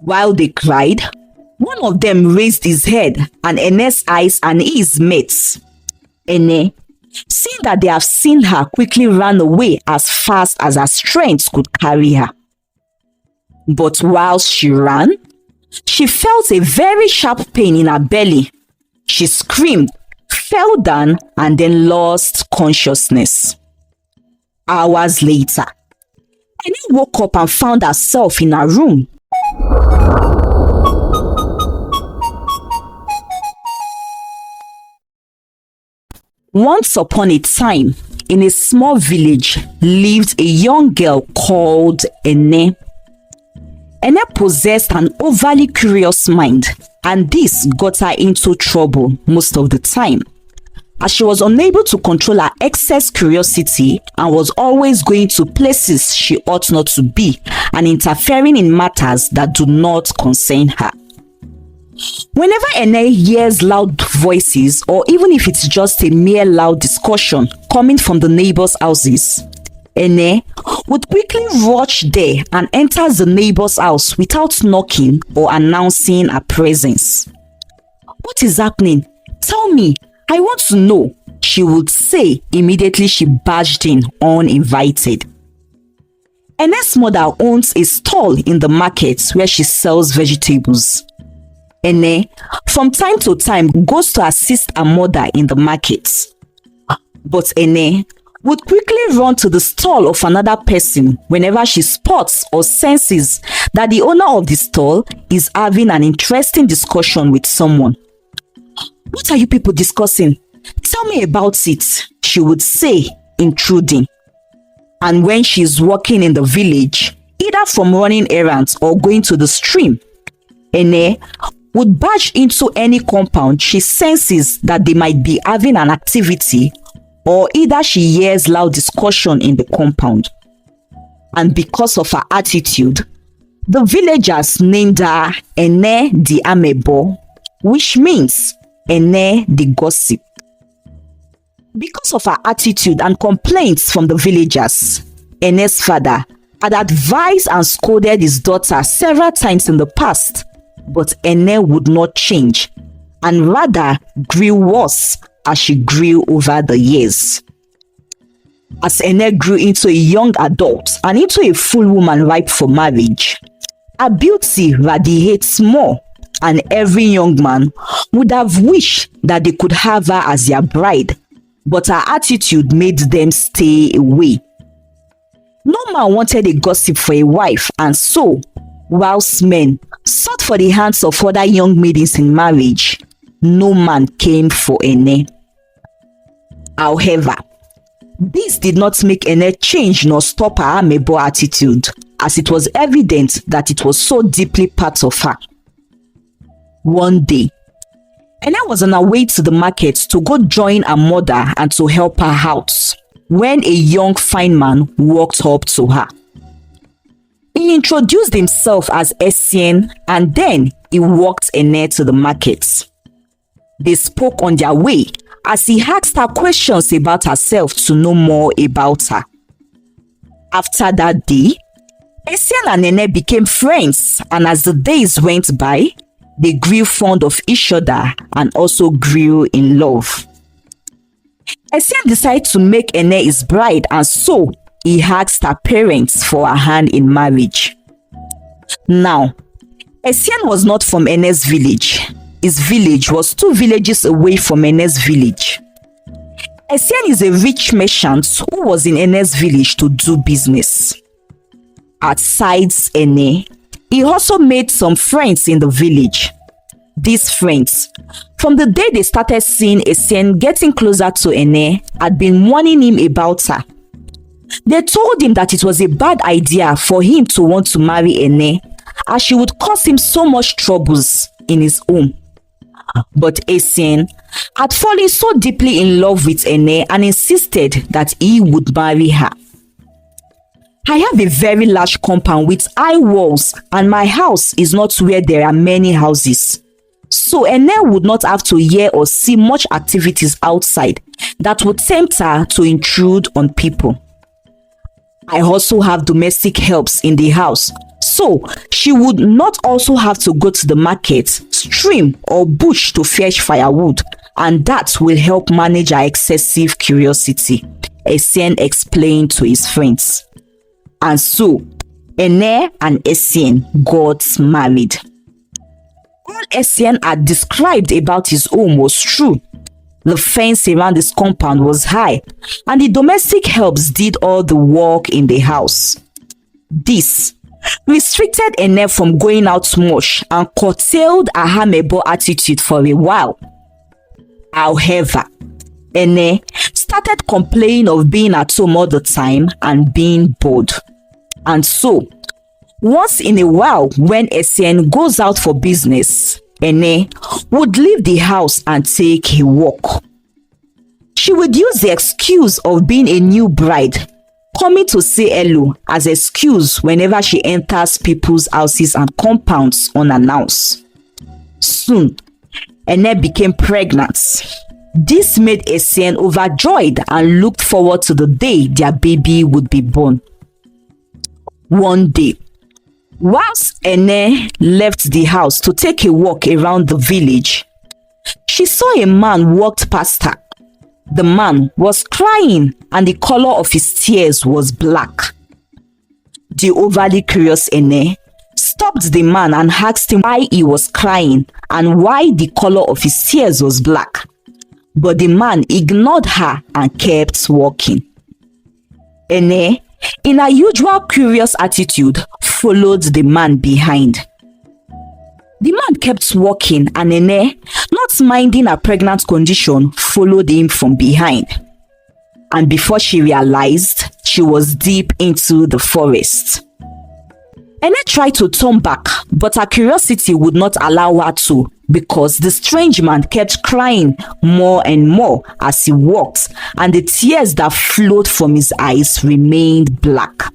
While they cried, one of them raised his head and Ene's eyes and ears met. Ene, seeing that they have seen her, quickly ran away as fast as her strength could carry her. But while she ran, she felt a very sharp pain in her belly. She screamed, fell down, and then lost consciousness. Hours later, Ene woke up and found herself in her room. Once upon a time, in a small village, lived a young girl called Ene. Ene possessed an overly curious mind, and this got her into trouble most of the time, as she was unable to control her excess curiosity and was always going to places she ought not to be and interfering in matters that do not concern her. Whenever Ene hears loud voices, or even if it's just a mere loud discussion coming from the neighbors' houses, Ene would quickly rush there and enters the neighbor's house without knocking or announcing her presence. "What is happening? Tell me, I want to know," she would say immediately she barged in uninvited. Ene's mother owns a stall in the market where she sells vegetables. Ene, from time to time, goes to assist her mother in the market. But Ene would quickly run to the stall of another person whenever she spots or senses that the owner of the stall is having an interesting discussion with someone. "What are you people discussing? Tell me about it," she would say, intruding. And when she is walking in the village, either from running errands or going to the stream, Ene would barge into any compound she senses that they might be having an activity, or either she hears loud discussion in the compound. And because of her attitude, the villagers named her Ene the Amebo, which means Ene the Gossip. Because of her attitude and complaints from the villagers, Ene's father had advised and scolded his daughter several times in the past, but Ene would not change, and rather grew worse as she grew over the years. As Ene grew into a young adult and into a full woman ripe for marriage, her beauty radiates more, and every young man would have wished that they could have her as their bride, but her attitude made them stay away. No man wanted a gossip for a wife, and so, whilst men sought for the hands of other young maidens in marriage, no man came for Ene. However, this did not make Ene change nor stop her amebo attitude, as it was evident that it was so deeply part of her. One day, Ene was on her way to the market to go join her mother and to help her out, when a young fine man walked up to her. He introduced himself as Essien, and then he walked Ene to the market. They spoke on their way as he asked her questions about herself to know more about her. After that day, Essien and Ene became friends, and as the days went by, they grew fond of each other and also grew in love. Essien decided to make Ene his bride, and so he asked her parents for her hand in marriage. Now, Essien was not from Ene's village. His village was 2 villages away from Ene's village. Essien is a rich merchant who was in Ene's village to do business. Aside Ene, he also made some friends in the village. These friends, from the day they started seeing Essien getting closer to Ene, had been warning him about her. They told him that it was a bad idea for him to want to marry Ene, as she would cause him so much troubles in his home. But Essien had fallen so deeply in love with Ene and insisted that he would marry her. "I have a very large compound with high walls, and my house is not where there are many houses. So Ene would not have to hear or see much activities outside that would tempt her to intrude on people. I also have domestic helps in the house, So she would not also have to go to the market, stream, or bush to fetch firewood, and that will help manage her excessive curiosity, Essien explained to his friends. And so Ene and Essien got married. All Essien had described about his home was true. The fence around his compound was high, and the domestic helps did all the work in the house. This restricted Ene from going out much and curtailed a amebo attitude for a while. However, Ene started complaining of being at home all the time and being bored. And so, once in a while when Essien goes out for business, Ene would leave the house and take a walk. She would use the excuse of being a new bride, coming to say hello as excuse whenever she enters people's houses and compounds unannounced. Soon, Ene became pregnant. This made Essien overjoyed and looked forward to the day their baby would be born. One day, whilst Ene left the house to take a walk around the village, she saw a man walked past her. The man was crying and the color of his tears was black. The overly curious Ene stopped the man and asked him why he was crying and why the color of his tears was black. But the man ignored her and kept walking. Ene, in her usual curious attitude, followed the man behind. The man kept walking and Ene, not minding her pregnant condition, followed him from behind. And before she realized, she was deep into the forest. Ene tried to turn back, but her curiosity would not allow her to, because the strange man kept crying more and more as he walked, and the tears that flowed from his eyes remained black.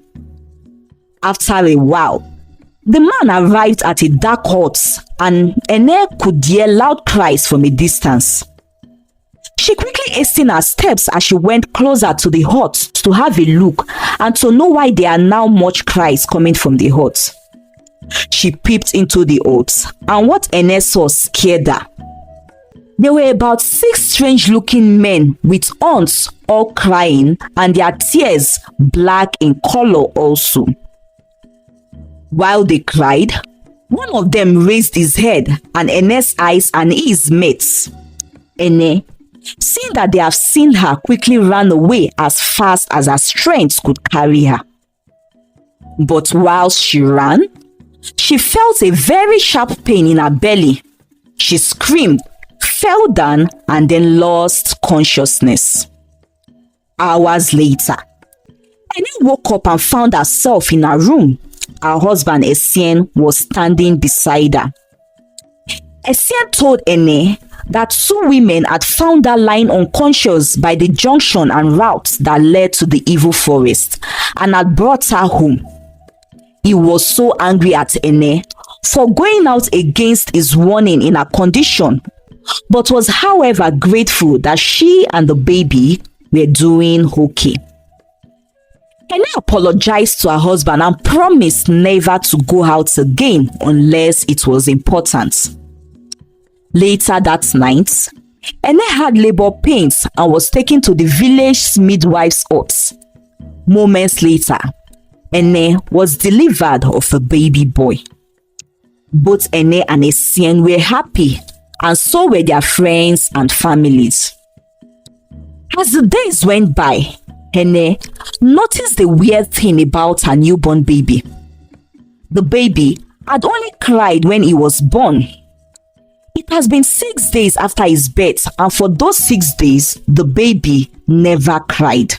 After a while, the man arrived at a dark hut, and Ene could hear loud cries from a distance. She quickly hastened her steps as she went closer to the hut to have a look and to know why there are now much cries coming from the hut. She peeped into the hut, and what Ene saw scared her. There were about 6 strange-looking men with aunts all crying, and their tears black in color also. While they cried, one of them raised his head, and Ene's eyes and ears met. Ene, seeing that they have seen her, quickly ran away as fast as her strength could carry her. But whilst she ran, she felt a very sharp pain in her belly. She screamed, fell down, and then lost consciousness. Hours later, Ene woke up and found herself in her room. Her husband Essien was standing beside her. Essien told Ene that 2 women had found her lying unconscious by the junction and route that led to the evil forest and had brought her home. He was so angry at Ene for going out against his warning in her condition, but was however grateful that she and the baby were doing okay. Ene apologized to her husband and promised never to go out again unless it was important. Later that night, Ene had labor pains and was taken to the village midwife's hut. Moments later, Ene was delivered of a baby boy. Both Ene and Essien were happy, and so were their friends and families. As the days went by, Ene noticed the weird thing about her newborn baby. The baby had only cried when he was born. It has been 6 days after his birth, and for those 6 days, the baby never cried.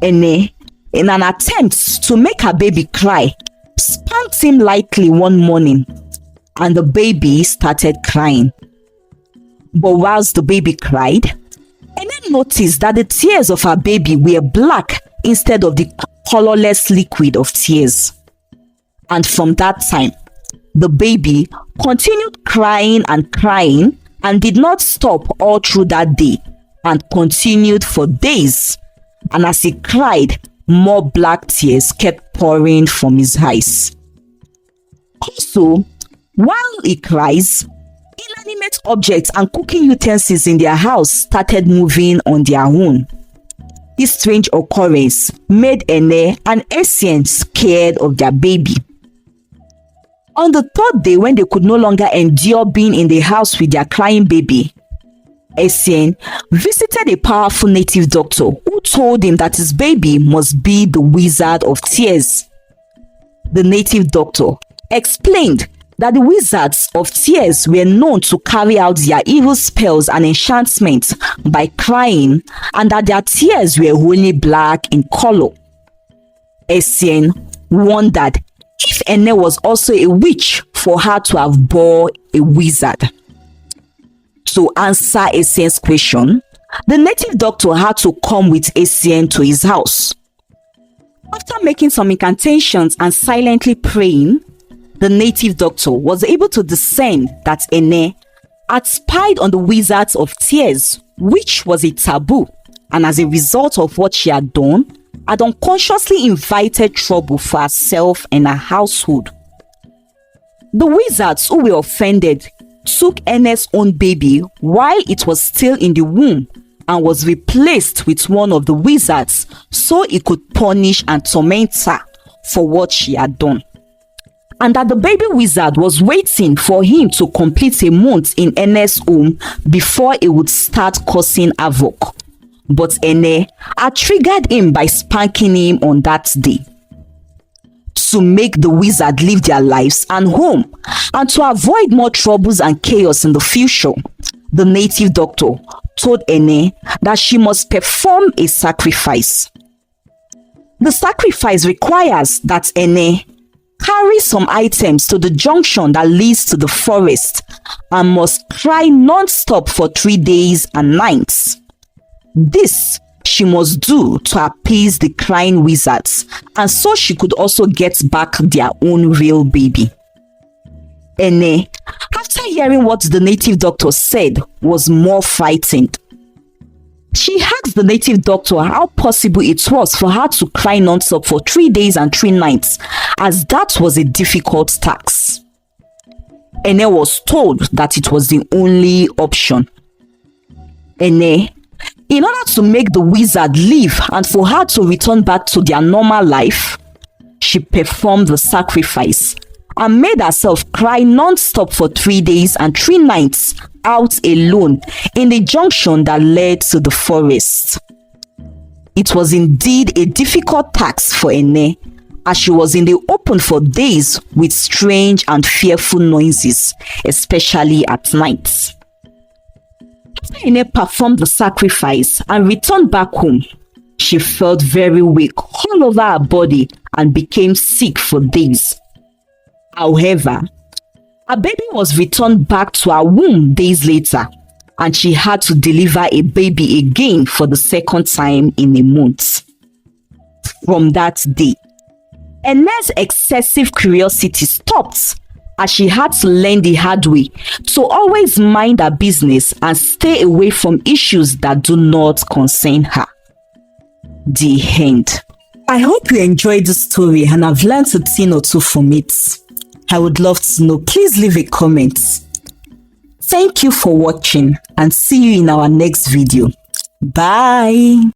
Ene, in an attempt to make her baby cry, spanked him lightly one morning, and the baby started crying. But whilst the baby cried, Ene noticed that the tears of her baby were black instead of the colorless liquid of tears. And from that time, the baby continued crying and did not stop all through that day, and continued for days. And as he cried, more black tears kept pouring from his eyes. Also, while he cries, inanimate objects and cooking utensils in their house started moving on their own. This strange occurrence made Ene and Essien scared of their baby. On the third day, when they could no longer endure being in the house with their crying baby, Essien visited a powerful native doctor who told him that his baby must be the Wizard of Tears. The native doctor explained that the Wizards of Tears were known to carry out their evil spells and enchantments by crying, and that their tears were only black in color. Essien wondered if Ene was also a witch for her to have bore a wizard. To answer Essien's question, the native doctor had to come with Essien to his house. After making some incantations and silently praying, the native doctor was able to discern that Ene had spied on the Wizards of Tears, which was a taboo, and as a result of what she had done, had unconsciously invited trouble for herself and her household. The wizards who were offended took Ene's own baby while it was still in the womb and was replaced with one of the wizards so he could punish and torment her for what she had done. And that the baby wizard was waiting for him to complete a month in Ene's home before he would start causing havoc. But Ene had triggered him by spanking him on that day. To make the wizard live their lives and home, and to avoid more troubles and chaos in the future, the native doctor told Ene that she must perform a sacrifice. The sacrifice requires that Ene carry some items to the junction that leads to the forest and must cry non-stop for 3 days and nights. This she must do to appease the crying wizards, and so she could also get back their own real baby. Ene, after hearing what the native doctor said, was more frightened. She asked the native doctor how possible it was for her to cry non-stop for 3 days and 3 nights, as that was a difficult task. Ene was told that it was the only option. Ene, in order to make the wizard leave and for her to return back to their normal life, she performed the sacrifice and made herself cry non-stop for 3 days and 3 nights out alone in the junction that led to the forest. It was indeed a difficult task for Ene, as she was in the open for days with strange and fearful noises, especially at night. After Ene performed the sacrifice and returned back home, she felt very weak all over her body and became sick for days. However, her baby was returned back to her womb days later, and she had to deliver a baby again for the second time in a month. From that day, Ene's excessive curiosity stopped, as she had to learn the hard way to always mind her business and stay away from issues that do not concern her. The end. I hope you enjoyed the story and have learned a thing or two from it. I would love to know. Please leave a comment. Thank you for watching and see you in our next video. Bye.